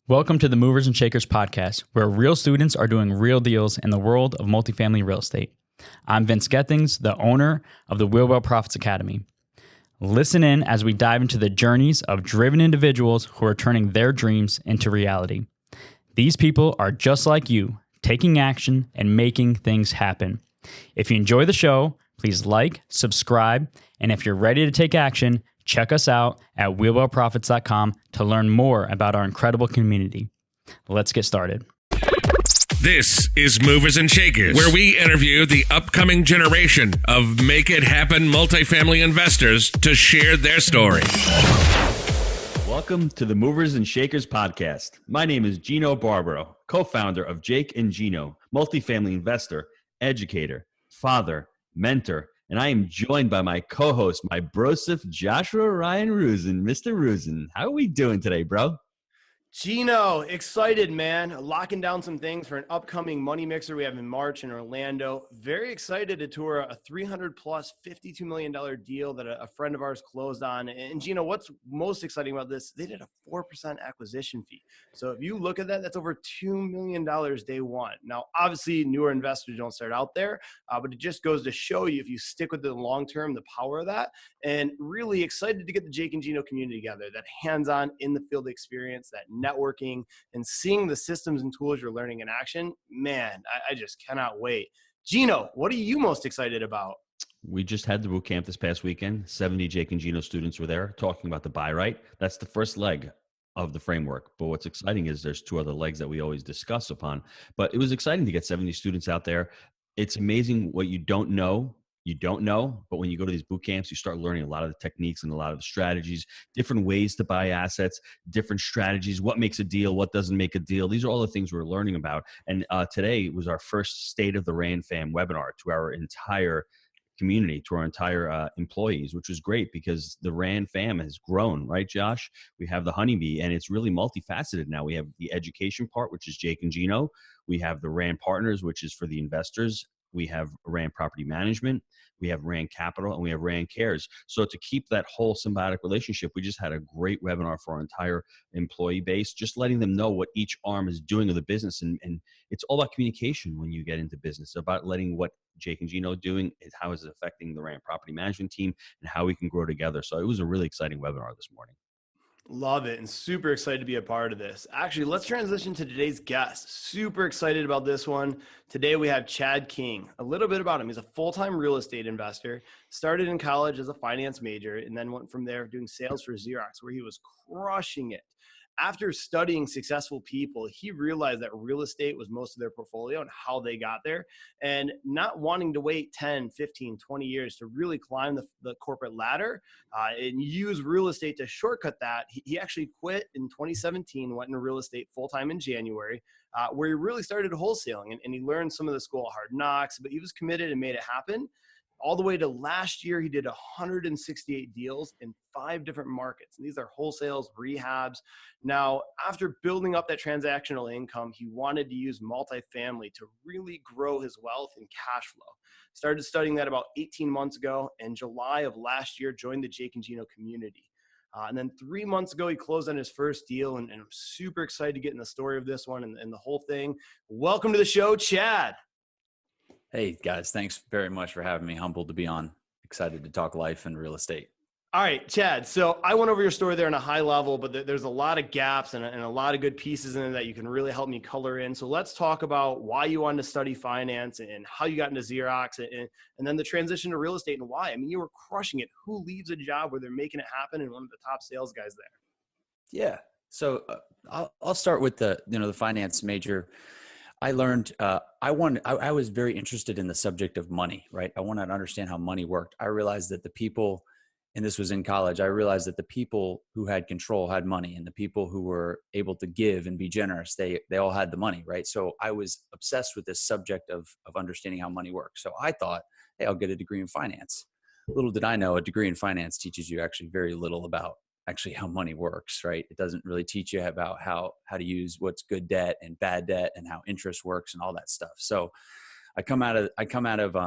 Welcome to the Movers and Shakers podcast, where real students are doing real deals in the world of multifamily real estate. I'm Vince Gethings, the owner of the Wheel Profits Academy. Listen in as we dive into the journeys of driven individuals who are turning their dreams into reality. These people are just like you, taking action and making things happen. If you enjoy the show, please like, subscribe, and if you're ready to take action, check us out at wheelwellprofits.com to learn more about our incredible community. Let's get started. This is Movers and Shakers, where we interview the upcoming generation of Make It Happen multifamily investors to share their story. Welcome to the Movers and Shakers podcast. My name is Gino Barbaro, co-founder of Jake and Gino, multifamily investor, educator, father, mentor, and I am joined by my co-host, my brosif, Joshua Ryan Rusin. Mr. Rusin, how are we doing today, bro? Gino, excited, man. Locking down some things for an upcoming money mixer we have in March in Orlando. Very excited to tour a $300 plus $52 million deal that a friend of ours closed on. And Gino, what's most exciting about this? They did a 4% acquisition fee. So if you look at that, that's over $2 million day one. Now, obviously, newer investors don't start out there, but it just goes to show you, if you stick with it long term, the power of that. And really excited to get the Jake and Gino community together, that hands-on in the field experience, that networking, and seeing the systems and tools you're learning in action. Man, I just cannot wait. Gino, what are you most excited about? We just had the boot camp this past weekend. 70 Jake and Gino students were there talking about the buy right. That's the first leg of the framework. But what's exciting is there's two other legs that we always discuss upon. But it was exciting to get 70 students out there. It's amazing what you don't know. But when you go to these boot camps, you start learning a lot of the techniques and a lot of the strategies, different ways to buy assets, different strategies, what makes a deal, what doesn't make a deal. These are all the things we're learning about. And today was our first State of the RAN Fam webinar to our entire community, to our entire employees, which was great because the RAN Fam has grown, right, Josh? We have the honeybee, and it's really multifaceted now. We have the education part, which is Jake and Gino. We have the RAN Partners, which is for the investors. We have RAN Property Management, we have RAN Capital, and we have RAN Cares. So to keep that whole symbiotic relationship, we just had a great webinar for our entire employee base, just letting them know what each arm is doing of the business. And it's all about communication when you get into business, about letting what Jake and Gino are doing, is how is it affecting the RAN Property Management team and how we can grow together. So it was a really exciting webinar this morning. Love it, and super excited to be a part of this. Actually, let's transition to today's guest. Super excited about this one. Today we have Chad King. A little bit about him. He's a full-time real estate investor, started in college as a finance major, and then went from there doing sales for Xerox, where he was crushing it. After studying successful people, he realized that real estate was most of their portfolio and how they got there, and not wanting to wait 10, 15, 20 years to really climb the corporate ladder and use real estate to shortcut that. He actually quit in 2017, went into real estate full-time in January, where he really started wholesaling, and he learned some of the school of hard knocks, but he was committed and made it happen. All the way to last year, he did 168 deals in 5 different markets. And these are wholesales, rehabs. Now, after building up that transactional income, he wanted to use multifamily to really grow his wealth and cash flow. Started studying that about 18 months ago. In July of last year, joined the Jake and Gino community. And then 3 months ago, he closed on his first deal. And I'm super excited to get in the story of this one and the whole thing. Welcome to the show, Chad. Hey guys, thanks very much for having me. Humbled to be on. Excited to talk life and real estate. All right, Chad. So I went over your story there on a high level, but there's a lot of gaps and a lot of good pieces in it that you can really help me color in. So let's talk about why you wanted to study finance and how you got into Xerox and then the transition to real estate and why. I mean, you were crushing it. Who leaves a job where they're making it happen and one of the top sales guys there? Yeah. So I'll start with the finance major. I learned, I was very interested in the subject of money, right? I wanted to understand how money worked. I realized that the people, and this was in college, I realized that the people who had control had money, and the people who were able to give and be generous, they all had the money, right? So I was obsessed with this subject of understanding how money works. So I thought, hey, I'll get a degree in finance. Little did I know, a degree in finance teaches you actually very little about actually how money works, right? It doesn't really teach you about how to use what's good debt and bad debt and how interest works and all that stuff. So I come out of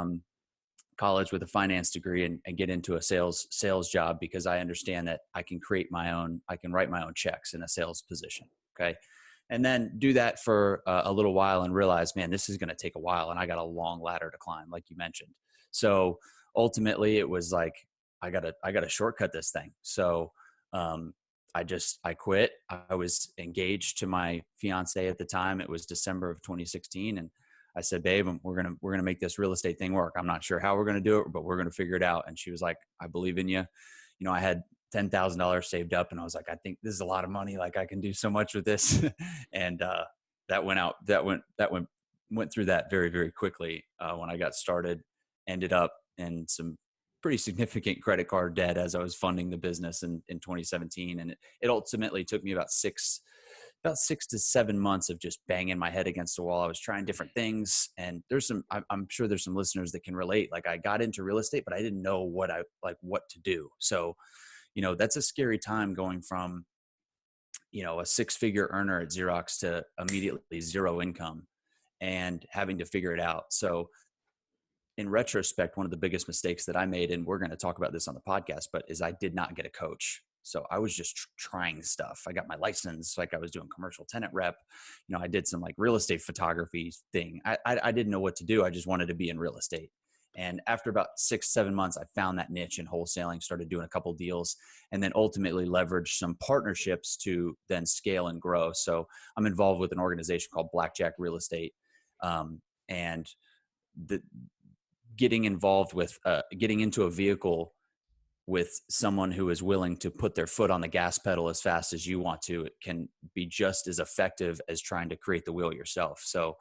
college with a finance degree and get into a sales job because I understand that I can write my own checks in a sales position. Okay. and then do that for a little while and realize, man, this is going to take a while. And I got a long ladder to climb, like you mentioned. So ultimately it was like, I gotta shortcut this thing. So, I quit. I was engaged to my fiance at the time. It was December of 2016. And I said, babe, we're going to make this real estate thing work. I'm not sure how we're going to do it, but we're going to figure it out. And she was like, I believe in you. You know, I had $10,000 saved up and I was like, I think this is a lot of money. Like I can do so much with this. And, that went through that very, very quickly. When I got started, ended up in some pretty significant credit card debt as I was funding the business in 2017. And it ultimately took me about 6 to 7 months of just banging my head against the wall. I was trying different things, and I'm sure there's some listeners that can relate. Like I got into real estate, but I didn't know what to do. So, you know, that's a scary time going from, you know, a 6-figure earner at Xerox to immediately zero income and having to figure it out. So in retrospect, one of the biggest mistakes that I made, and we're going to talk about this on the podcast, but is I did not get a coach. So I was just trying stuff. I got my license, like I was doing commercial tenant rep. You know, I did some like real estate photography thing. I didn't know what to do. I just wanted to be in real estate. And after about 6-7 months, I found that niche in wholesaling, started doing a couple deals, and then ultimately leveraged some partnerships to then scale and grow. So I'm involved with an organization called Blackjack Real Estate. And getting involved with getting into a vehicle with someone who is willing to put their foot on the gas pedal as fast as you want to, it can be just as effective as trying to create the wheel yourself. So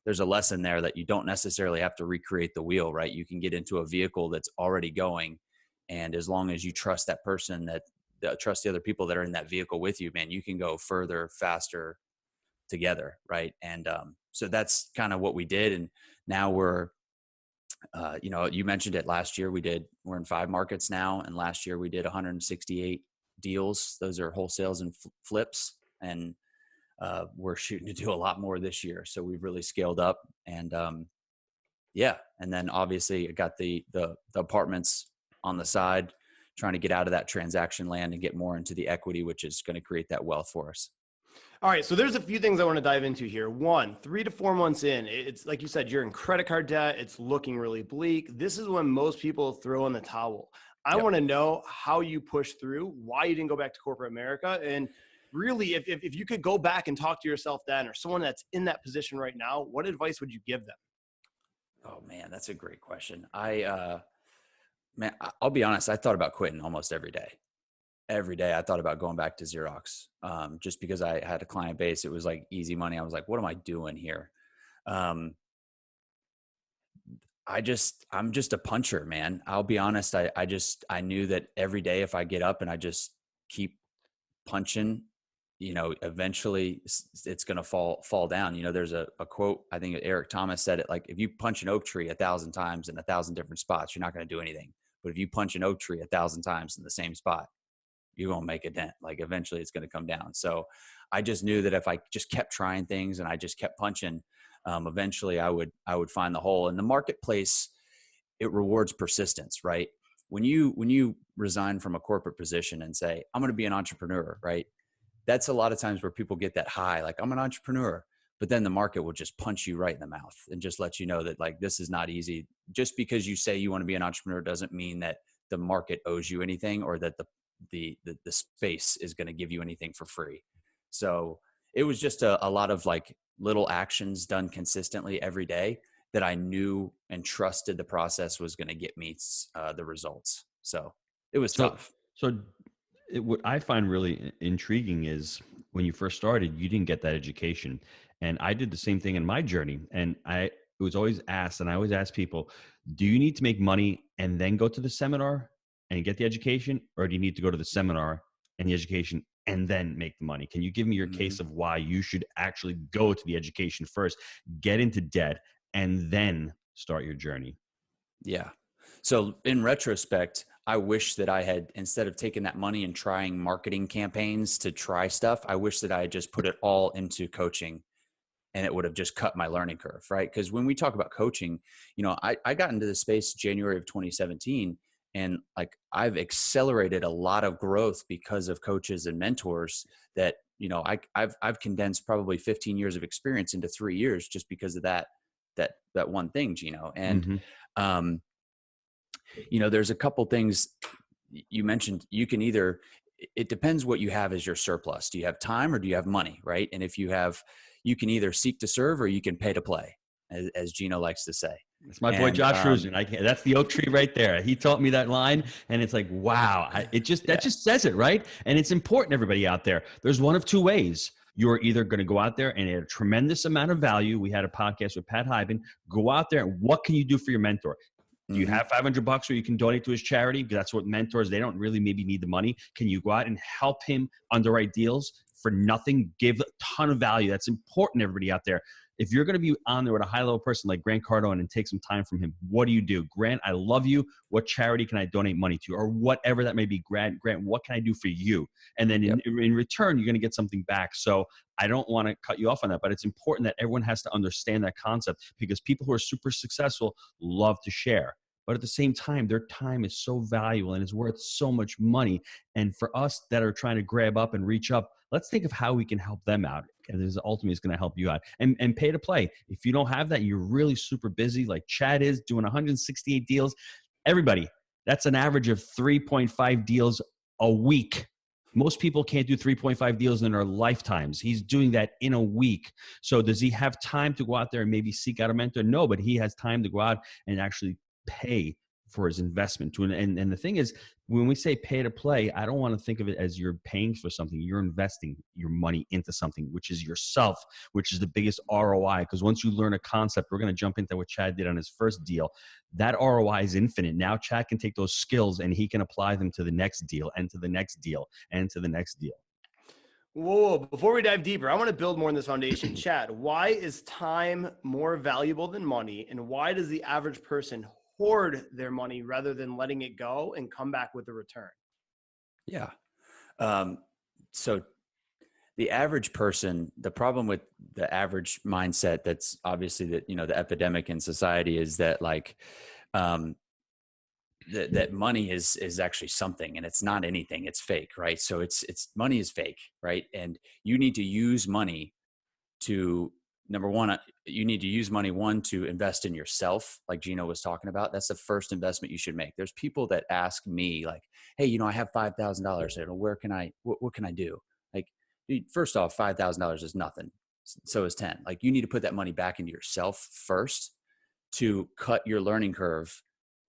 there's a lesson there that you don't necessarily have to recreate the wheel, right? You can get into a vehicle that's already going. And as long as you trust that person, trust the other people that are in that vehicle with you, man, you can go further, faster together. Right. And so that's kind of what we did. And now we're, you know, you mentioned it last year. We're in 5 markets now. And last year we did 168 deals. Those are wholesales and flips. And we're shooting to do a lot more this year. So we've really scaled up. And yeah. And then obviously I got the apartments on the side, trying to get out of that transaction land and get more into the equity, which is going to create that wealth for us. All right. So there's a few things I want to dive into here. 1, 3 to 4 months in, it's like you said, you're in credit card debt. It's looking really bleak. This is when most people throw in the towel. I want to know how you push through, why you didn't go back to corporate America. And really, if you could go back and talk to yourself then, or someone that's in that position right now, what advice would you give them? Oh man, that's a great question. I'll be honest. I thought about quitting almost every day. Every day I thought about going back to Xerox, just because I had a client base. It was like easy money. I was like, what am I doing here? I'm just a puncher, man. I'll be honest. I knew that every day if I get up and I just keep punching, you know, eventually it's going to fall down. You know, there's a quote, I think Eric Thomas said it, like, if you punch an oak tree 1,000 times in 1,000 different spots, you're not going to do anything. But if you punch an oak tree 1,000 times in the same spot, you're going to make a dent. Like eventually it's going to come down. So I just knew that if I just kept trying things and I just kept punching, eventually I would find the hole. And the marketplace, it rewards persistence, right? When you resign from a corporate position and say, I'm going to be an entrepreneur, right? That's a lot of times where people get that high, like I'm an entrepreneur, but then the market will just punch you right in the mouth and just let you know that like, this is not easy. Just because you say you want to be an entrepreneur doesn't mean that the market owes you anything or that the space is going to give you anything for free. So it was just a lot of like little actions done consistently every day that I knew and trusted the process was going to get me the results. So it was tough. So what I find really intriguing is when you first started, you didn't get that education. And I did the same thing in my journey. And it was always asked, and I always ask people, do you need to make money and then go to the seminar and get the education, or do you need to go to the seminar and the education and then make the money? Can you give me your case of why you should actually go to the education first, get into debt, and then start your journey? Yeah. So in retrospect, I wish that I had, instead of taking that money and trying marketing campaigns to try stuff, I wish that I had just put it all into coaching, and it would have just cut my learning curve, right? Because when we talk about coaching, you know, I got into this space January of 2017. And like I've accelerated a lot of growth because of coaches and mentors that I've condensed probably 15 years of experience into 3 years just because of that one thing, Gino. And, there's a couple things you mentioned. You can it depends what you have as your surplus. Do you have time or do you have money? Right. And if you can either seek to serve or you can pay to play, as Gino likes to say. That's my boy Josh Rosen. That's the oak tree right there. He taught me that line, and it's like, wow. That just says it, right? And it's important, everybody out there. There's one of two ways. You're either going to go out there and add a tremendous amount of value. We had a podcast with Pat Hyben. Go out there, and what can you do for your mentor? Do you have $500 where you can donate to his charity? Because that's what mentors, they don't really maybe need the money. Can you go out and help him underwrite deals for nothing? Give a ton of value. That's important, everybody out there. If you're going to be on there with a high-level person like Grant Cardone and take some time from him, what do you do? Grant, I love you. What charity can I donate money to? Or whatever that may be. Grant, what can I do for you? And then in return, you're going to get something back. So I don't want to cut you off on that, but it's important that everyone has to understand that concept, because people who are super successful love to share. But at the same time, their time is so valuable and is worth so much money. And for us that are trying to grab up and reach up, let's think of how we can help them out. And this ultimately is going to help you out. And pay to play. If you don't have that, you're really super busy, like Chad is, doing 168 deals. Everybody, that's an average of 3.5 deals a week. Most people can't do 3.5 deals in their lifetimes. He's doing that in a week. So does he have time to go out there and maybe seek out a mentor? No, but he has time to go out and actually pay for his investment to. And the thing is, when we say pay to play, I don't want to think of it as you're paying for something. You're investing your money into something, which is yourself, which is the biggest ROI. Because once you learn a concept, we're going to jump into what Chad did on his first deal. That ROI is infinite. Now Chad can take those skills and he can apply them to the next deal and to the next deal and to the next deal. Whoa, before we dive deeper, I want to build more on this foundation. Chad, why is time more valuable than money? And why does the average person hoard their money rather than letting it go and come back with a return? Yeah. So the average person, the problem with the average mindset, that's obviously the epidemic in society, is that that money is actually something, and it's not anything. It's fake, right? So it's money is fake, right? And you need to use money to, number one, you need to use money, to invest in yourself, like Gino was talking about. That's the first investment you should make. There's people that ask me like, hey, I have $5,000. What can I do? Like, dude, first off, $5,000 is nothing. So is 10. Like, you need to put that money back into yourself first to cut your learning curve,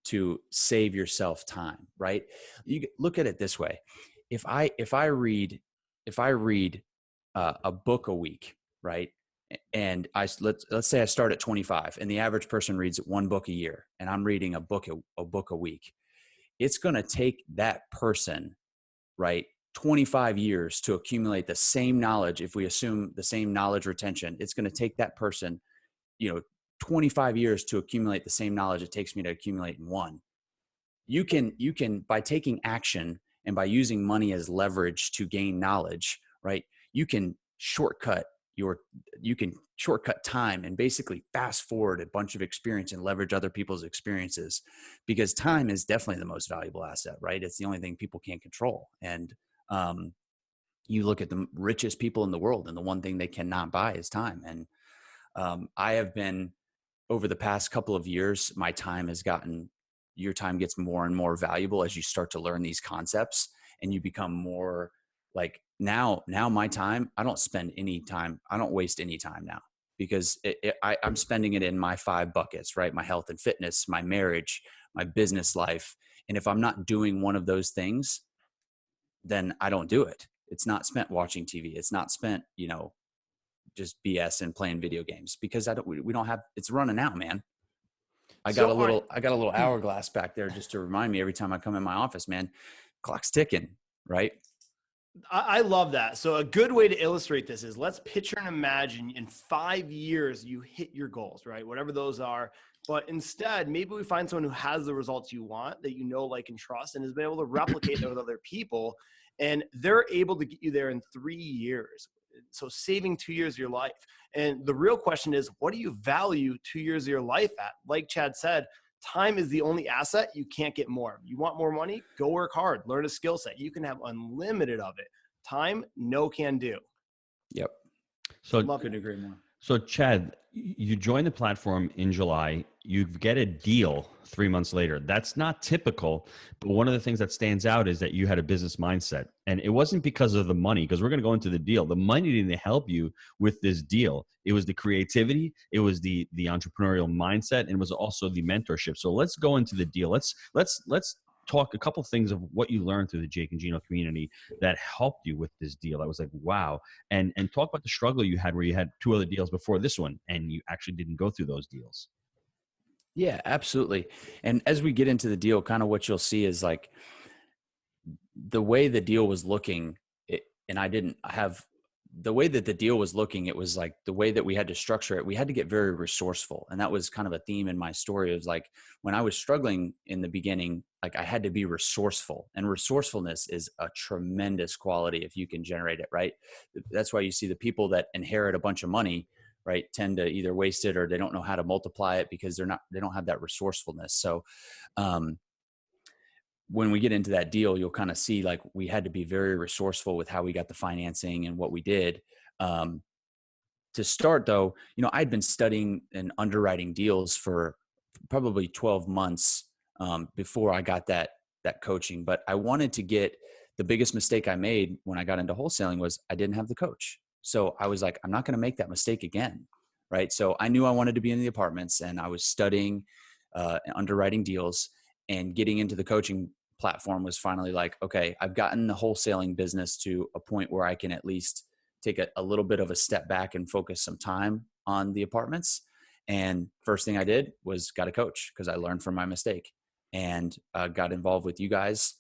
to save yourself time, right? You look at it this way. If I read a book a week, right? And let's say I start at 25 and the average person reads one book a year, and I'm reading a book a week. It's going to take that person, right, 25 years to accumulate the same knowledge. If we assume the same knowledge retention, it's going to take that person, 25 years to accumulate the same knowledge it takes me to accumulate in one. You can, by taking action and by using money as leverage to gain knowledge, right? You can shortcut time and basically fast forward a bunch of experience and leverage other people's experiences, because time is definitely the most valuable asset, right? It's the only thing people can't control. And you look at the richest people in the world, and the one thing they cannot buy is time. And I have been, over the past couple of years, your time gets more and more valuable as you start to learn these concepts, and you become more like, now my time, I don't waste any time now, because I'm spending it in my 5 buckets, right? My health and fitness, my marriage, my business life. And if I'm not doing one of those things, then I don't do it. It's not spent watching TV. It's not spent, just BS and playing video games, because we don't have, it's running out, man. I got a little hourglass back there just to remind me every time I come in my office, man, clock's ticking, right? I love that. So a good way to illustrate this is, let's picture and imagine in 5 years you hit your goals, right? Whatever those are. But instead, maybe we find someone who has the results you want, that like, and trust, and has been able to replicate that with other people. And they're able to get you there in 3 years. So saving 2 years of your life. And the real question is, what do you value 2 years of your life at? Like Chad said, time is the only asset you can't get more. You want more money? Go work hard, learn a skill set. You can have unlimited of it. Time, no can do. Yep. So Love Couldn't it. agree more. So Chad, you join the platform in July, you get a deal 3 months later. That's not typical, but one of the things that stands out is that you had a business mindset. And it wasn't because of the money, because we're going to go into the deal. The money didn't help you with this deal. It was the creativity, it was the entrepreneurial mindset, and it was also the mentorship. So let's go into the deal. Let's talk a couple things of what you learned through the Jake and Gino community that helped you with this deal. I was like, wow. And talk about the struggle you had where you had 2 other deals before this one and you actually didn't go through those deals. Yeah, absolutely. And as we get into the deal, kind of what you'll see is like the way the deal was looking, and I didn't have the way that the deal was looking. It was like the way that we had to structure it. We had to get very resourceful. And that was kind of a theme in my story. It was like when I was struggling in the beginning, like I had to be resourceful, and resourcefulness is a tremendous quality if you can generate it, right? That's why you see the people that inherit a bunch of money, right, tend to either waste it or they don't know how to multiply it because they don't have that resourcefulness. So, when we get into that deal, you'll kind of see like we had to be very resourceful with how we got the financing and what we did. To start though, I'd been studying and underwriting deals for probably 12 months before I got that coaching. But I wanted to get the biggest mistake I made when I got into wholesaling was I didn't have the coach. So I was like, I'm not going to make that mistake again. Right. So I knew I wanted to be in the apartments, and I was studying underwriting deals, and getting into the coaching platform was finally like, okay, I've gotten the wholesaling business to a point where I can at least take a little bit of a step back and focus some time on the apartments. And first thing I did was got a coach because I learned from my mistake, and got involved with you guys,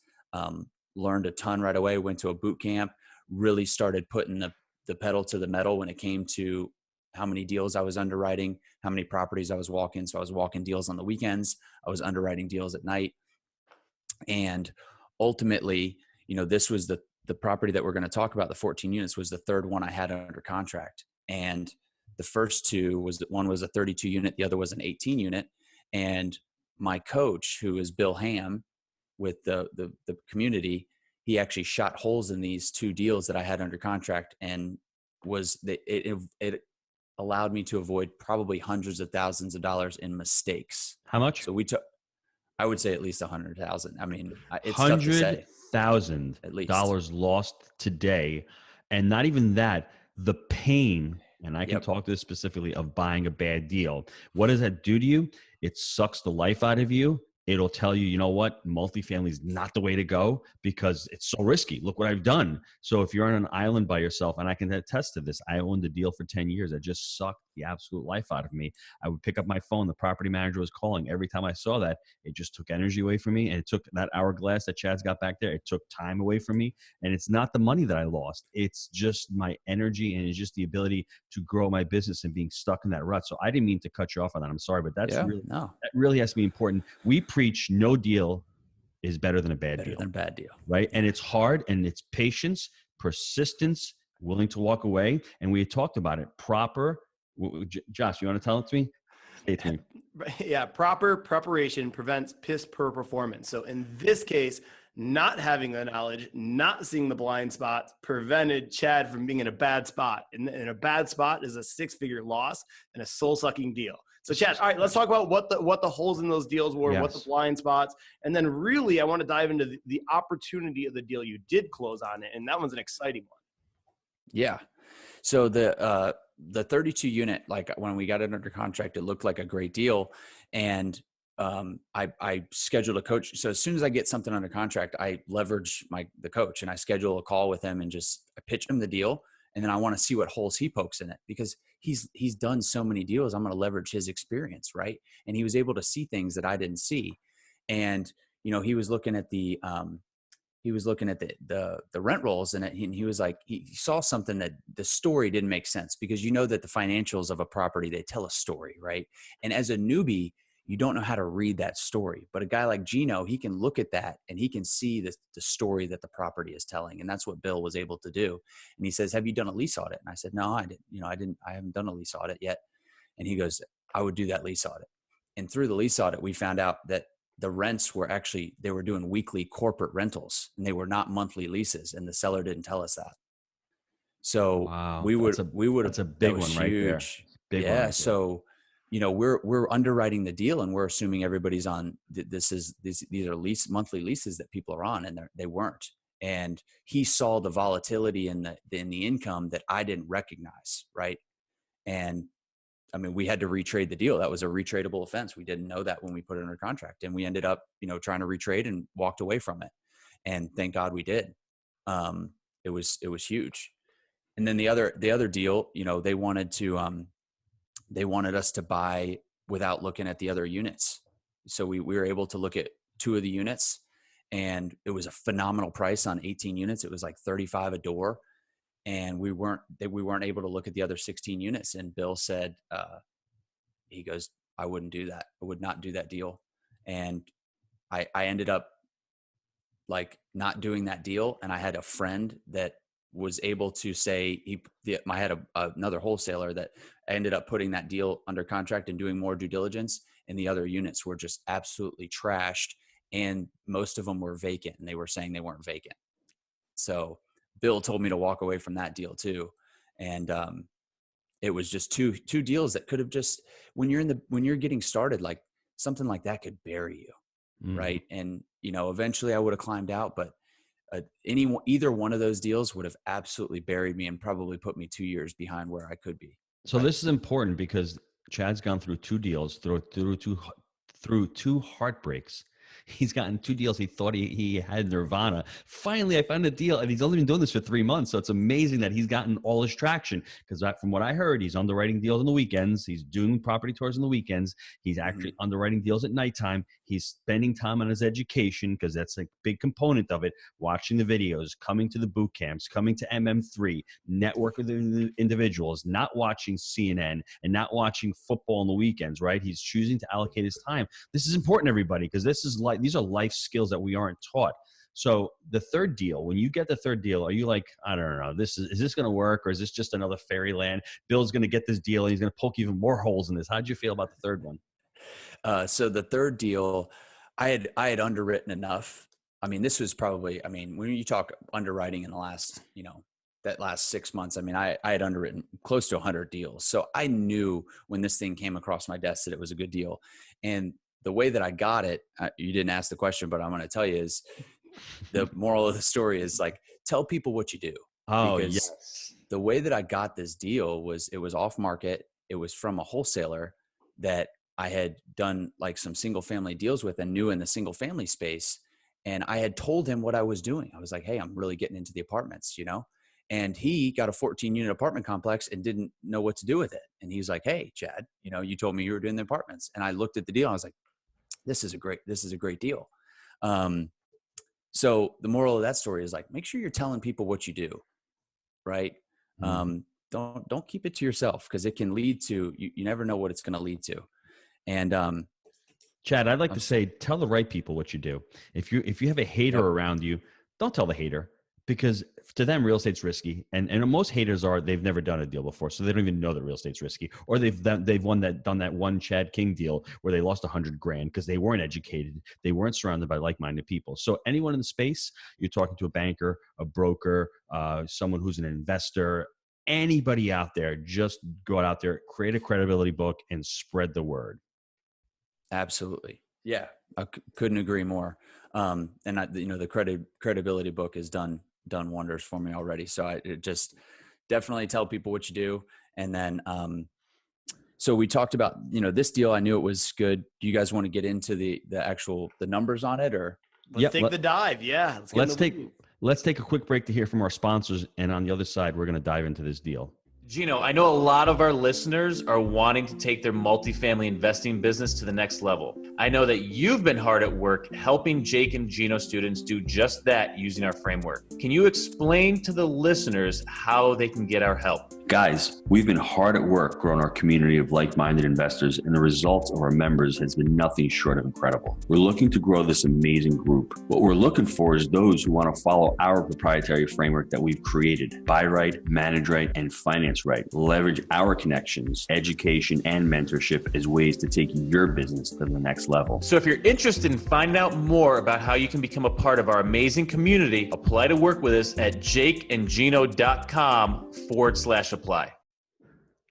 learned a ton right away, went to a boot camp, really started putting the pedal to the metal when it came to how many deals I was underwriting, how many properties I was walking. So I was walking deals on the weekends. I was underwriting deals at night. And ultimately, this was the property that we're going to talk about, the 14 units, was the third one I had under contract. And the first two one was a 32 unit, the other was an 18 unit. And my coach, who is Bill Ham with the community, he actually shot holes in these 2 deals that I had under contract, and it allowed me to avoid probably hundreds of thousands of dollars in mistakes. How much? So I would say at least 100,000. I mean, it's tough to say. $100,000 lost today. And not even that, the pain, and I can Yep. talk to this specifically, of buying a bad deal. What does that do to you? It sucks the life out of you. It'll tell you, you know what, multifamily is not the way to go because it's so risky. Look what I've done. So if you're on an island by yourself, and I can attest to this, I owned a deal for 10 years that just sucked the absolute life out of me. I would pick up my phone. The property manager was calling. Every time I saw that, it just took energy away from me. And it took that hourglass that Chad's got back there. It took time away from me. And it's not the money that I lost. It's just my energy, and it's just the ability to grow my business and being stuck in that rut. So I didn't mean to cut you off on that. I'm sorry, but that really has to be important. We preach no deal is better than a bad deal. Right? And it's hard, and it's patience, persistence, willing to walk away. And we had talked about it. Josh, you want to tell it to me? Say it to me. Yeah. Proper preparation prevents piss poor performance. So in this case, not having the knowledge, not seeing the blind spots prevented Chad from being in a bad spot. And a bad spot is a 6-figure loss and a soul-sucking deal. So Chad, all right, let's talk about what the holes in those deals were, Yes. what the blind spots, and then really I want to dive into the opportunity of the deal you did close on it, and that one's an exciting one. Yeah. So the 32 unit, like when we got it under contract, it looked like a great deal. And I scheduled a coach. So as soon as I get something under contract, I leverage the coach, and I schedule a call with him, and I pitch him the deal. And then I want to see what holes he pokes in it, because he's done so many deals. I'm going to leverage his experience. Right. And he was able to see things that I didn't see. And, he was looking at the rent rolls, and he was like, he saw something that the story didn't make sense, because that the financials of a property, they tell a story. Right. And as a newbie, you don't know how to read that story. But a guy like Gino, he can look at that and he can see the story that the property is telling. And that's what Bill was able to do. And he says, have you done a lease audit? And I said, no, I didn't. I haven't done a lease audit yet. And he goes, I would do that lease audit. And through the lease audit, we found out that the rents were they were doing weekly corporate rentals, and they were not monthly leases. And the seller didn't tell us that. So Wow. we would, that's a big one right there. Big one right there. So, we're underwriting the deal and we're assuming everybody's on, these are monthly leases that people are on, and they weren't. And he saw the volatility in the income that I didn't recognize. Right. And I mean, we had to retrade the deal. That was a retradable offense. We didn't know that when we put it under contract, and we ended up, trying to retrade and walked away from it. And thank God we did. It was huge. And then the other deal, they wanted us to buy without looking at the other units. So we were able to look at 2 of the units, and it was a phenomenal price on 18 units. It was like $35 a door. And we weren't able to look at the other 16 units. And Bill said, he goes, I wouldn't do that. I would not do that deal. And I ended up like not doing that deal. And I had a friend that was able to say, I had another wholesaler that ended up putting that deal under contract and doing more due diligence. And the other units were just absolutely trashed. And most of them were vacant, and they were saying they weren't vacant. So Bill told me to walk away from that deal too. And it was just two deals that could have just, when you're getting started, like something like that could bury you. Right. And, eventually I would have climbed out, but either one of those deals would have absolutely buried me and probably put me 2 years behind where I could be. So this is important because Chad's gone through 2 deals, through 2 heartbreaks. He's gotten 2 deals. He thought he had nirvana. Finally, I found a deal, and he's only been doing this for 3 months. So it's amazing that he's gotten all his traction, because from what I heard, he's underwriting deals on the weekends. He's doing property tours on the weekends. He's actually underwriting deals at nighttime. He's spending time on his education, because that's a big component of it. Watching the videos, coming to the boot camps, coming to MM3, network with the individuals, not watching CNN and not watching football on the weekends, right? He's choosing to allocate his time. This is important, everybody, because these are life skills that we aren't taught. So the third deal, when you get the third deal, are you like, I don't know, is this going to work, or is this just another fairyland? Bill's going to get this deal and he's going to poke even more holes in this. How'd you feel about the third one? So the third deal, I had underwritten enough. I mean, this was probably, when you talk underwriting in the last, that last 6 months, I had underwritten close to 100 deals. So I knew when this thing came across my desk that it was a good deal. And the way that I got it, you didn't ask the question, but I'm going to tell you, is the moral of the story is like, tell people what you do. Oh, because yes. The way that I got this deal was, it was off market. It was from a wholesaler that I had done like some single family deals with and knew in the single family space. And I had told him what I was doing. I was like, hey, I'm really getting into the apartments, and he got a 14-unit apartment complex and didn't know what to do with it. And he was like, hey, Chad, you told me you were doing the apartments. And I looked at the deal. I was like, this is a great deal. So the moral of that story is like, make sure you're telling people what you do. Right. Don't keep it to yourself, because it can lead to, you never know what it's going to lead to. And, Chad, I'd like to say, tell the right people what you do. If you have a hater around you, don't tell the hater, because to them, real estate's risky. And most haters they've never done a deal before, so they don't even know that real estate's risky. Or they've done that one Chad King deal where they lost $100,000 because they weren't educated. They weren't surrounded by like-minded people. So anyone in the space, you're talking to a banker, a broker, someone who's an investor, anybody out there, just go out there, create a credibility book, and spread the word. Absolutely. Yeah. I couldn't agree more. And the credibility book has done wonders for me already. So I just definitely tell people what you do. And then, so we talked about, this deal, I knew it was good. Do you guys want to get into the numbers on it, or? Let's take the dive. Yeah. Let's take a quick break to hear from our sponsors. And on the other side, we're going to dive into this deal. Gino, I know a lot of our listeners are wanting to take their multifamily investing business to the next level. I know that you've been hard at work helping Jake and Gino students do just that using our framework. Can you explain to the listeners how they can get our help? Guys, we've been hard at work growing our community of like-minded investors, and the results of our members has been nothing short of incredible. We're looking to grow this amazing group. What we're looking for is those who want to follow our proprietary framework that we've created. Buy right, manage right, and finance right. Leverage our connections, education, and mentorship as ways to take your business to the next level. So if you're interested in finding out more about how you can become a part of our amazing community, apply to work with us at jakeandgino.com/apply.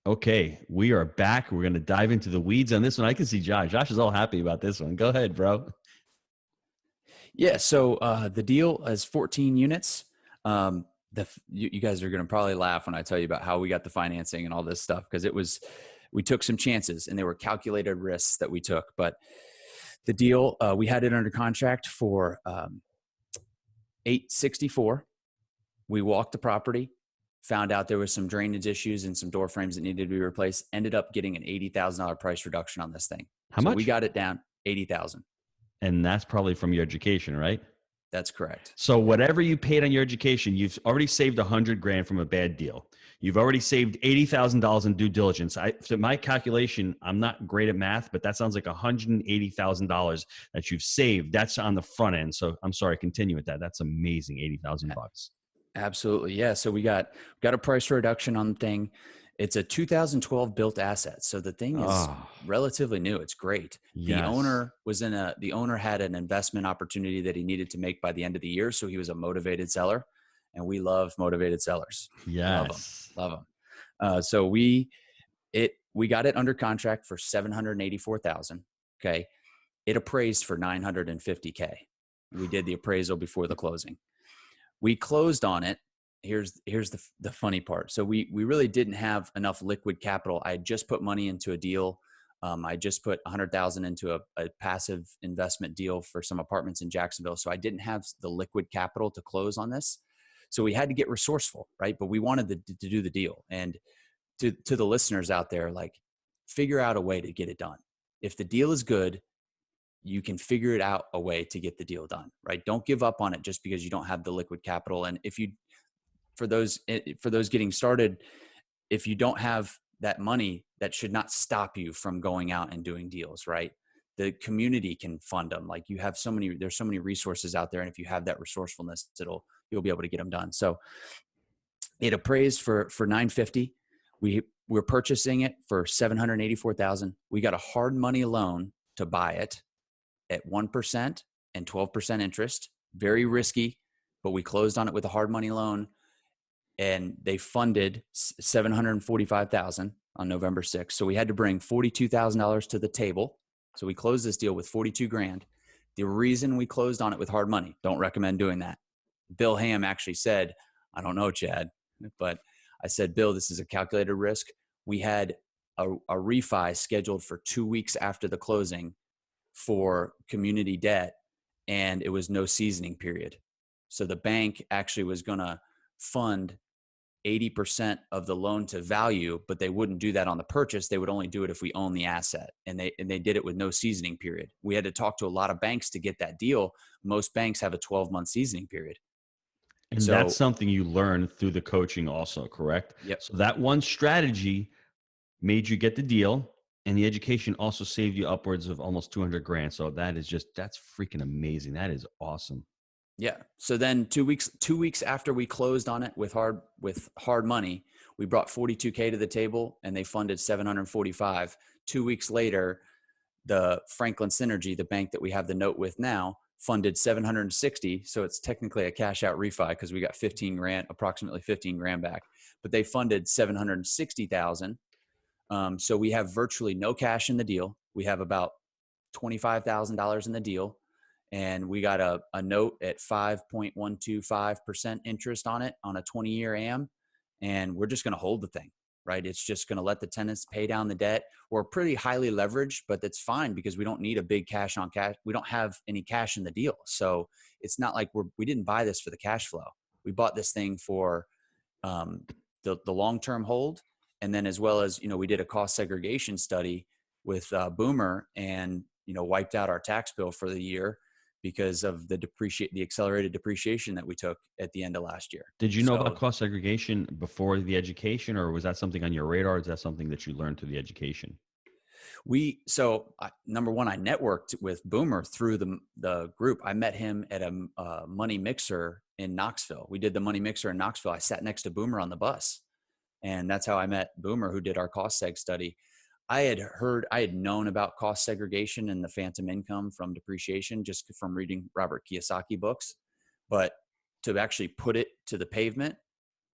Okay, we are back. We're going to dive into the weeds on this one. I can see Josh. Josh is all happy about this one. Go ahead, bro. Yeah. So the deal is 14 units. You guys are going to probably laugh when I tell you about how we got the financing and all this stuff, because we took some chances and they were calculated risks that we took. But the deal, we had it under contract for $864. We walked the property, found out there was some drainage issues and some door frames that needed to be replaced. Ended up getting an $80,000 price reduction on this thing. How much? We got it down $80,000. And that's probably from your education, right? That's correct. So whatever you paid on your education, you've already saved $100,000 from a bad deal. You've already saved $80,000 in due diligence. To my calculation, I'm not great at math, but that sounds like $180,000 that you've saved. That's on the front end. So I'm sorry, continue with that. That's amazing, $80,000 bucks. Absolutely. Yeah. So we got a price reduction on the thing. It's a 2012 built asset. So the thing is relatively new. It's great. Yes. The owner had an investment opportunity that he needed to make by the end of the year. So he was a motivated seller, and we love motivated sellers. Yes. Love them. So we got it under contract for $784,000. Okay. It appraised for $950K. We did the appraisal before the closing. We closed on it. Here's the funny part. So we really didn't have enough liquid capital. I had just put money into a deal. I just put $100,000 into a passive investment deal for some apartments in Jacksonville. So I didn't have the liquid capital to close on this. So we had to get resourceful, right? But we wanted to do the deal. And to the listeners out there, like, figure out a way to get it done. If the deal is good, you can figure it out a way to get the deal done, right? Don't give up on it just because you don't have the liquid capital. And for those getting started, if you don't have that money, that should not stop you from going out and doing deals, right? The community can fund them. Like, there's so many resources out there. And if you have that resourcefulness, you'll be able to get them done. So it appraised for $950. We're purchasing it for $784,000. We got a hard money loan to buy it at 1% and 12% interest. Very risky, but we closed on it with a hard money loan, and they funded $745,000 on November 6th. So we had to bring $42,000 to the table. So we closed this deal with $42,000. The reason we closed on it with hard money, don't recommend doing that. Bill Ham actually said, I don't know, Chad, but I said, Bill, this is a calculated risk. We had a refi scheduled for 2 weeks after the closing for community debt, and it was no seasoning period. So the bank actually was going to fund 80% of the loan to value, but they wouldn't do that on the purchase. They would only do it if we own the asset, and they did it with no seasoning period. We had to talk to a lot of banks to get that deal. Most banks have a 12-month seasoning period. And so that's something you learned through the coaching also, correct? Yep. So that one strategy made you get the deal, and the education also saved you upwards of almost $200,000. So that's freaking amazing. That is awesome. Yeah. So then 2 weeks after we closed on it with hard money, we brought $42K to the table, and they funded $745. 2 weeks later, the Franklin Synergy, the bank that we have the note with now, funded $760. So it's technically a cash out refi because we got approximately $15,000 back, but they funded $760,000. So we have virtually no cash in the deal. We have about $25,000 in the deal, and we got a note at 5.125% interest on it on a 20-year AM. And we're just going to hold the thing, right? It's just going to let the tenants pay down the debt. We're pretty highly leveraged, but that's fine because we don't need a big cash on cash. We don't have any cash in the deal. So it's not like we didn't buy this for the cash flow. We bought this thing for the long-term hold. And then, as well as, we did a cost segregation study with Boomer, and, wiped out our tax bill for the year because of the accelerated depreciation that we took at the end of last year. Did you know about So cost segregation before the education, or was that something on your radar? Or is that something that you learned through the education? Number one, I networked with Boomer through the group. I met him at a money mixer in Knoxville. We did the money mixer in Knoxville. I sat next to Boomer on the bus, and that's how I met Boomer, who did our cost seg study. I had known about cost segregation and the phantom income from depreciation just from reading Robert Kiyosaki books, but to actually put it to the pavement,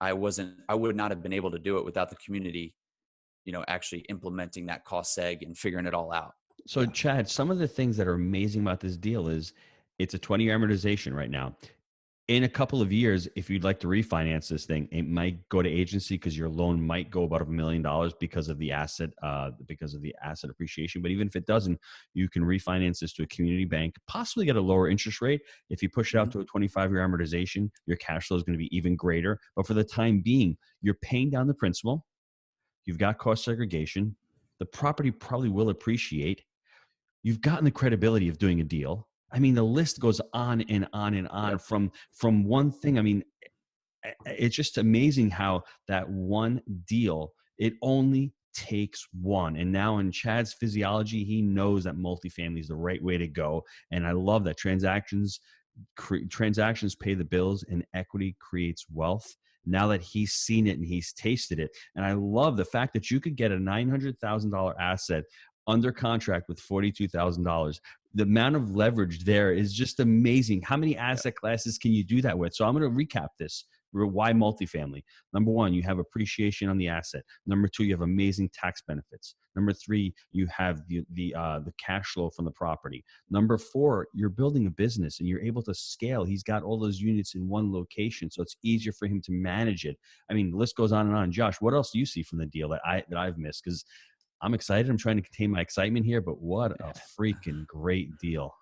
I would not have been able to do it without the community, actually implementing that cost seg and figuring it all out. So Chad, some of the things that are amazing about this deal is it's a 20-year amortization right now. In a couple of years, if you'd like to refinance this thing, it might go to agency because your loan might go about $1 million because of the asset appreciation. But even if it doesn't, you can refinance this to a community bank, possibly get a lower interest rate. If you push it out to a 25-year amortization, your cash flow is going to be even greater. But for the time being, you're paying down the principal. You've got cost segregation. The property probably will appreciate. You've gotten the credibility of doing a deal. I mean, the list goes on and on and on. Yep. From one thing. I mean, it's just amazing how that one deal, it only takes one. And now in Chad's physiology, he knows that multifamily is the right way to go. And I love that transactions pay the bills and equity creates wealth. Now that he's seen it and he's tasted it. And I love the fact that you could get a $900,000 asset under contract with $42,000. The amount of leverage there is just amazing. How many asset classes can you do that with? So I'm going to recap this. Why multifamily? Number one, you have appreciation on the asset. Number two, you have amazing tax benefits. Number three, you have the cash flow from the property. Number four, you're building a business and you're able to scale. He's got all those units in one location, so it's easier for him to manage it. I mean, the list goes on and on. Josh, what else do you see from the deal that I've missed? Because I'm excited. I'm trying to contain my excitement here, but what a freaking great deal.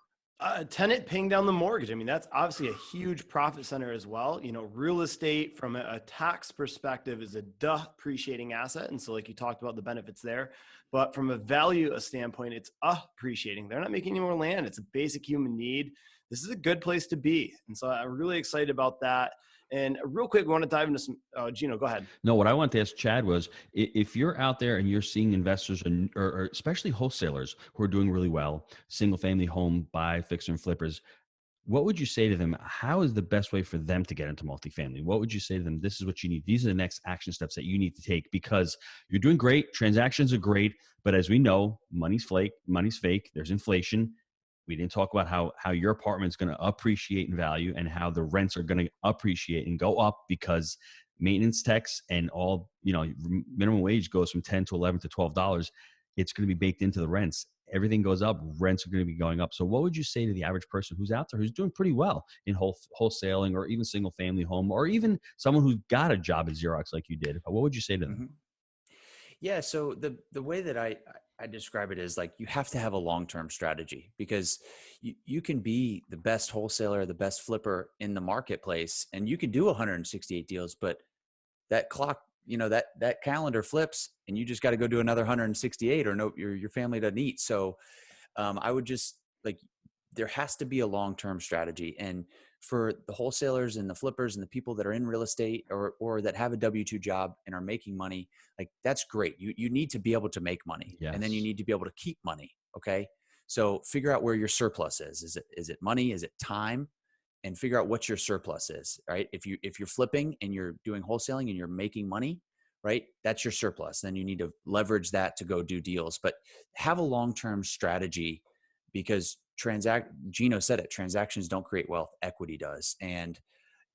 Tenant paying down the mortgage. I mean, that's obviously a huge profit center as well. Real estate from a tax perspective is a appreciating asset. And so like you talked about the benefits there, but from a value standpoint, it's appreciating. They're not making any more land. It's a basic human need. This is a good place to be. And so I'm really excited about that. And real quick, we want to dive into some, Gino, go ahead. No, what I want to ask Chad was, if you're out there and you're seeing investors or especially wholesalers who are doing really well, single family home buy, fixer and flippers, what would you say to them? How is the best way for them to get into multifamily? What would you say to them? This is what you need. These are the next action steps that you need to take because you're doing great. Transactions are great. But as we know, money's fake. There's inflation. We didn't talk about how your apartment's going to appreciate in value and how the rents are going to appreciate and go up because maintenance techs and all, minimum wage goes from $10 to $11 to $12. It's going to be baked into the rents. Everything goes up. Rents are going to be going up. So what would you say to the average person who's out there, who's doing pretty well in wholesaling or even single family home, or even someone who's got a job at Xerox like you did? What would you say to them? Mm-hmm. Yeah. So the way that I describe it is like you have to have a long-term strategy because you can be the best wholesaler, the best flipper in the marketplace, and you can do 168 deals, but that clock, that calendar flips and you just got to go do another 168 or no, your family doesn't eat. So I would just there has to be a long-term strategy. And for the wholesalers and the flippers and the people that are in real estate or that have a W-2 job and are making money, that's great. You need to be able to make money. Yes. And then you need to be able to keep money. Okay. So figure out where your surplus is. Is it money? Is it time? And figure out what your surplus is, right? If you're flipping and you're doing wholesaling and you're making money, right? That's your surplus. Then you need to leverage that to go do deals, but have a long-term strategy because Gino said it, transactions don't create wealth, equity does. And,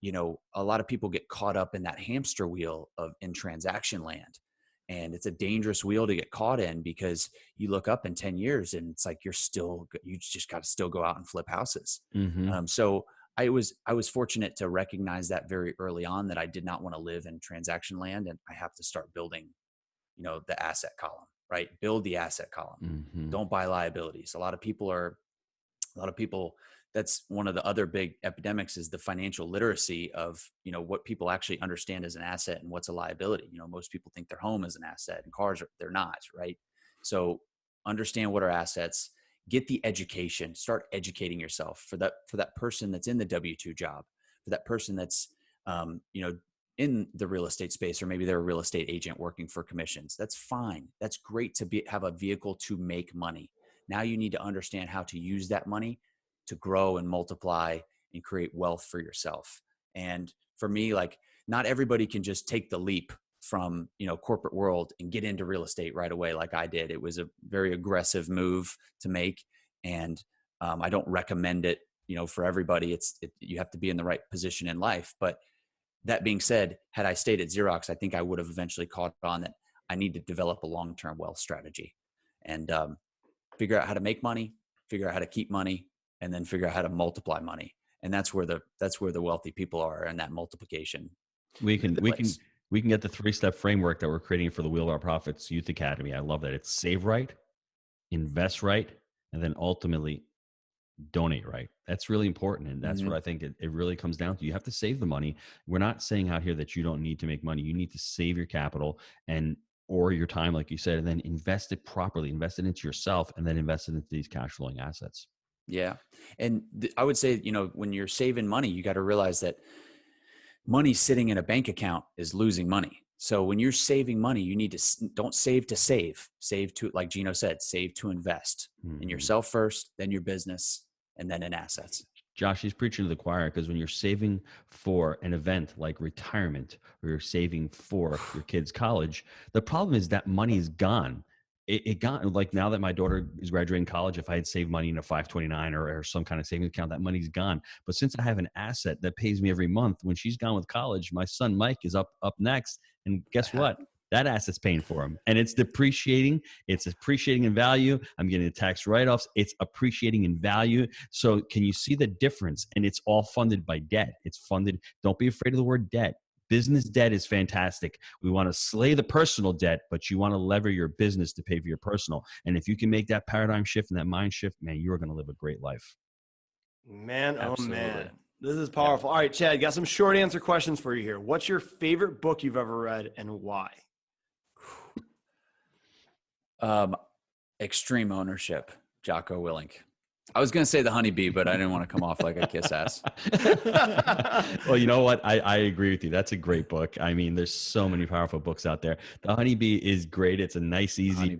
a lot of people get caught up in that hamster wheel in transaction land. And it's a dangerous wheel to get caught in because you look up in 10 years and it's like, you just got to still go out and flip houses. Mm-hmm. So I was fortunate to recognize that very early on that I did not want to live in transaction land and I have to start building, the asset column, right? Build the asset column. Mm-hmm. Don't buy liabilities. A lot of people, that's one of the other big epidemics is the financial literacy of, what people actually understand as an asset and what's a liability. Most people think their home is an asset and cars they're not, right? So understand what are assets, get the education, start educating yourself for that person that's in the W-2 job, for that person that's, in the real estate space, or maybe they're a real estate agent working for commissions. That's fine. That's great to have a vehicle to make money. Now you need to understand how to use that money to grow and multiply and create wealth for yourself. And for me, like, not everybody can just take the leap from, corporate world and get into real estate right away like I did. It was a very aggressive move to make. And I don't recommend it, for everybody. You have to be in the right position in life. But that being said, had I stayed at Xerox, I think I would have eventually caught on that I need to develop a long-term wealth strategy and figure out how to make money, figure out how to keep money, and then figure out how to multiply money. And that's where the wealthy people are, and that multiplication. We can get the 3-step framework that we're creating for the Wheel of Our Profits Youth Academy. I love that. It's save right, invest right, and then ultimately donate right. That's really important. And that's what I think it really comes down to. You have to save the money. We're not saying out here that you don't need to make money. You need to save your capital or your time, like you said, and then invest it properly, invest it into yourself, and then invest it into these cash flowing assets. Yeah. And I would say, when you're saving money, you got to realize that money sitting in a bank account is losing money. So when you're saving money, you need to don't save to save to, like Gino said, save to invest in yourself first, then your business, and then in assets. Josh, he's preaching to the choir, because when you're saving for an event like retirement, or you're saving for your kid's college, the problem is that money is gone. It got, like, now that my daughter is graduating college, if I had saved money in a 529 or some kind of savings account, that money's gone. But since I have an asset that pays me every month, when she's gone with college, my son Mike is up next, and guess what? That asset's paying for him, and it's depreciating. It's appreciating in value. I'm getting the tax write-offs. It's appreciating in value. So can you see the difference? And it's all funded by debt. It's funded. Don't be afraid of the word debt. Business debt is fantastic. We want to slay the personal debt, but you want to lever your business to pay for your personal. And if you can make that paradigm shift and that mind shift, man, you're going to live a great life. Man, Absolutely. Oh man, this is powerful. All right, Chad, got some short answer questions for you here. What's your favorite book you've ever read, and why? Extreme Ownership, Jocko Willink. I was going to say The Honeybee, but I didn't want to come off like a kiss ass. Well, you know what? I agree with you. That's a great book. I mean, there's so many powerful books out there. The Honeybee is great. It's a nice, easy,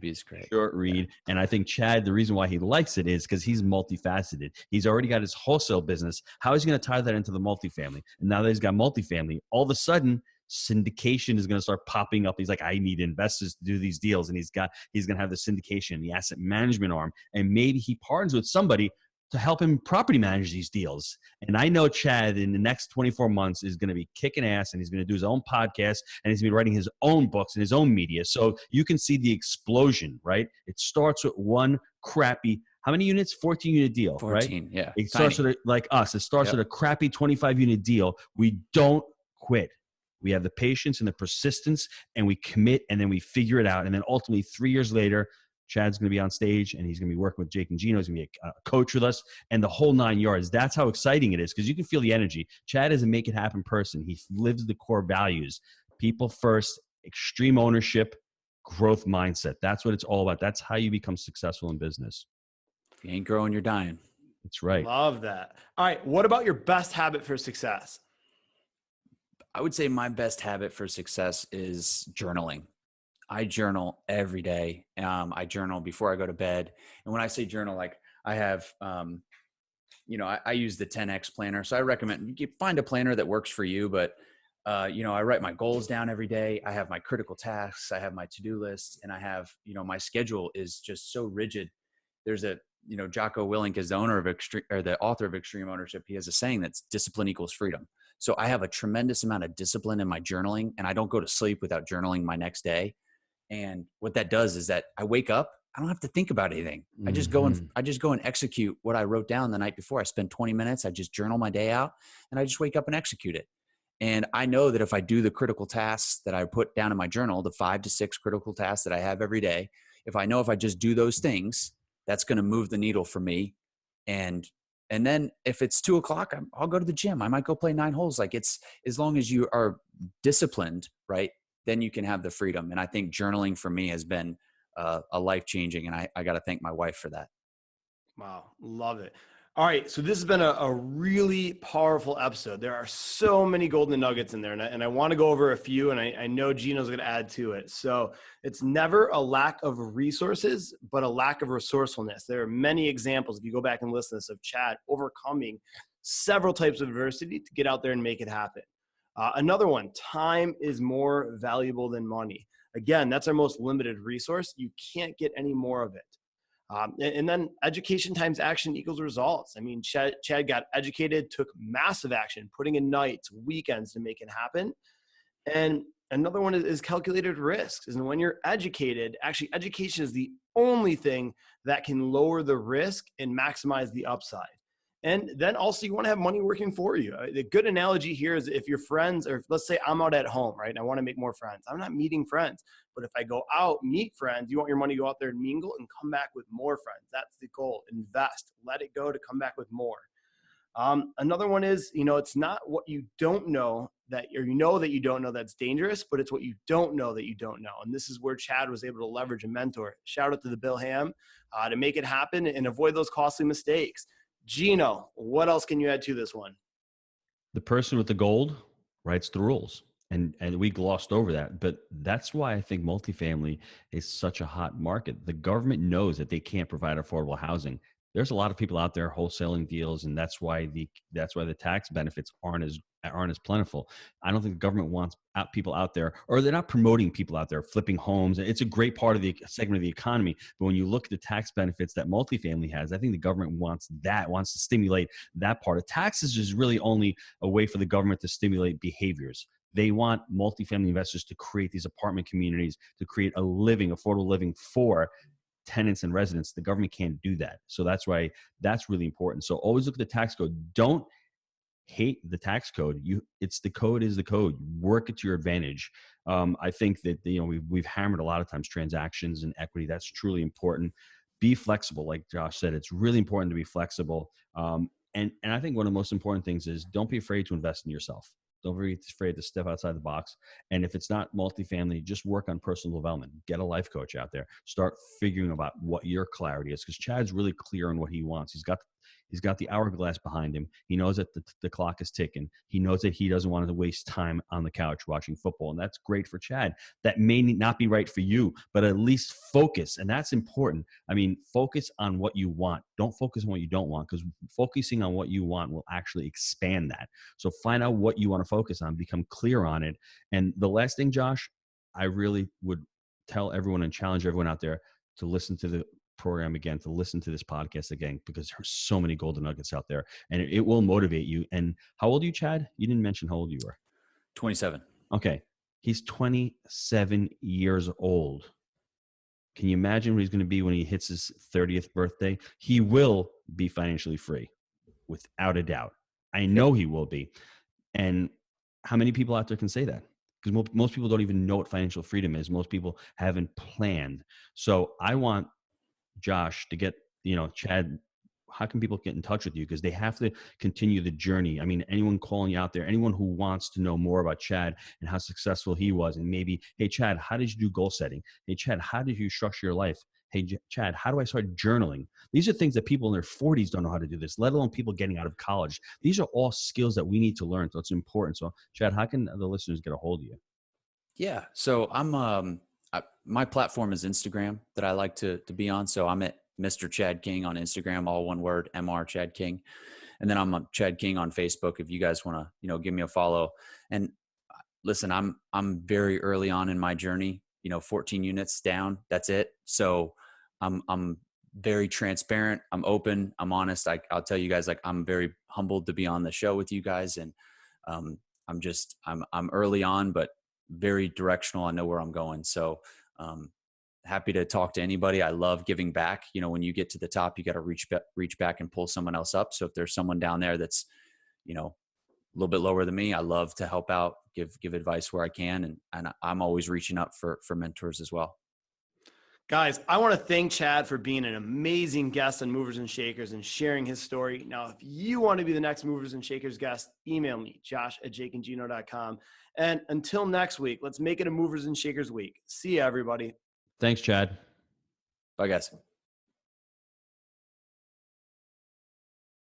short read. Yeah. And I think Chad, the reason why he likes it is because he's multifaceted. He's already got his wholesale business. How is he going to tie that into the multifamily? And now that he's got multifamily, all of a sudden, syndication is going to start popping up. He's like, I need investors to do these deals. And he's going to have the syndication, the asset management arm. And maybe he partners with somebody to help him property manage these deals. And I know Chad in the next 24 months is going to be kicking ass, and he's going to do his own podcast, and he's going to be writing his own books and his own media. So you can see the explosion, right? It starts with one crappy, how many units? 14 unit deal, 14, right? Yeah. It starts with like us. It starts with a crappy 25 unit deal. We don't quit. We have the patience and the persistence, and we commit, and then we figure it out. And then ultimately 3 years later, Chad's going to be on stage, and he's going to be working with Jake and Gino. He's going to be a coach with us, and the whole 9 yards. That's how exciting it is, because you can feel the energy. Chad is a make it happen person. He lives the core values: people first, extreme ownership, growth mindset. That's what it's all about. That's how you become successful in business. If you ain't growing, you're dying. That's right. Love that. All right. What about your best habit for success? I would say my best habit for success is journaling. I journal every day. I journal before I go to bed. And when I say journal, like I have, I use the 10X planner. So I recommend you find a planner that works for you. But, I write my goals down every day. I have my critical tasks. I have my to-do list. And I have, my schedule is just so rigid. There's Jocko Willink is the author of Extreme Ownership. He has a saying that's discipline equals freedom. So I have a tremendous amount of discipline in my journaling, and I don't go to sleep without journaling my next day. And what that does is that I wake up, I don't have to think about anything. I just go and execute what I wrote down the night before. I spend 20 minutes. I just journal my day out, and I just wake up and execute it. And I know that if I do the critical tasks that I put down in my journal, the 5 to 6 critical tasks that I have every day, if I just do those things, that's going to move the needle for me. And then if it's 2:00, I'll go to the gym. I might go play 9 holes. Like, it's as long as you are disciplined, right? Then you can have the freedom. And I think journaling for me has been a life-changing. And I got to thank my wife for that. Wow. Love it. All right. So this has been a really powerful episode. There are so many golden nuggets in there, and I want to go over a few, and I know Gino's going to add to it. So it's never a lack of resources, but a lack of resourcefulness. There are many examples, if you go back and listen to this, of Chad overcoming several types of adversity to get out there and make it happen. Another one, time is more valuable than money. Again, that's our most limited resource. You can't get any more of it. And then education times action equals results. I mean, Chad got educated, took massive action, putting in nights, weekends to make it happen. And another one is calculated risks. And when you're educated, actually education is the only thing that can lower the risk and maximize the upside. And then also you want to have money working for you. The good analogy here is if your friends, or let's say I'm out at home, right? And I want to make more friends. I'm not meeting friends, but if I go out, meet friends, you want your money to go out there and mingle and come back with more friends. That's the goal. Invest, let it go to come back with more. Another one is, it's not what you don't know that, or that you don't know that's dangerous, but it's what you don't know that you don't know. And this is where Chad was able to leverage a mentor. Shout out to the Bill Ham to make it happen and avoid those costly mistakes. Gino, what else can you add to this one? The person with the gold writes the rules. And we glossed over that, but that's why I think multifamily is such a hot market. The government knows that they can't provide affordable housing. There's a lot of people out there wholesaling deals, and that's why the tax benefits aren't as plentiful. I don't think the government wants people out there, or they're not promoting people out there flipping homes. It's a great part of the segment of the economy, but when you look at the tax benefits that multifamily has, I think the government wants to stimulate that part. Of taxes is really only a way for the government to stimulate behaviors. They want multifamily investors to create these apartment communities, to create a affordable living for tenants and residents. The government can't do that. So that's why that's really important. So always look at the tax code. Don't hate the tax code. The code is the code. Work it to your advantage. I think that we've hammered a lot of times transactions and equity. That's truly important. Be flexible, like Josh said. It's really important to be flexible. And I think one of the most important things is don't be afraid to invest in yourself. Don't be afraid to step outside the box. And if it's not multifamily, just work on personal development. Get a life coach out there. Start figuring about what your clarity is, because Chad's really clear on what he wants. He's got the hourglass behind him. He knows that the clock is ticking. He knows that he doesn't want to waste time on the couch watching football. And that's great for Chad. That may not be right for you, but at least focus. And that's important. I mean, focus on what you want. Don't focus on what you don't want, because focusing on what you want will actually expand that. So find out what you want to focus on, become clear on it. And the last thing, Josh, I really would tell everyone and challenge everyone out there to listen to the program again, to listen to this podcast again, because there's so many golden nuggets out there, and it will motivate you. And how old are you, Chad? You didn't mention how old you were. 27. Okay. He's 27 years old. Can you imagine what he's going to be when he hits his 30th birthday? He will be financially free, without a doubt. I know he will be. And how many people out there can say that? Because most people don't even know what financial freedom is. Most people haven't planned. So I want Josh to get, Chad, how can people get in touch with you? Because they have to continue the journey. I mean, anyone calling you out there, anyone who wants to know more about Chad and how successful he was, and maybe, hey, Chad, how did you do goal setting? Hey, Chad, how did you structure your life? Hey, Chad, how do I start journaling? These are things that people in their 40s don't know how to do this, let alone people getting out of college. These are all skills that we need to learn. So it's important. So, Chad, how can the listeners get a hold of you? Yeah. So my platform is Instagram that I like to be on. So I'm at Mr. Chad King on Instagram, all one word, Mr. Chad King. And then I'm Chad King on Facebook if you guys want to, give me a follow. And listen, I'm very early on in my journey, 14 units down. That's it. So I'm very transparent. I'm open. I'm honest. I'll tell you guys, I'm very humbled to be on the show with you guys. And I'm early on, but very directional. I know where I'm going. So happy to talk to anybody. I love giving back. When you get to the top, you got to reach back and pull someone else up. So if there's someone down there that's, a little bit lower than me, I love to help out, give advice where I can. And I'm always reaching up for mentors as well. Guys, I want to thank Chad for being an amazing guest on Movers and Shakers and sharing his story. Now, if you want to be the next Movers and Shakers guest, email me, josh@jakeandgino.com. And until next week, let's make it a Movers and Shakers week. See you, everybody. Thanks, Chad. Bye, guys.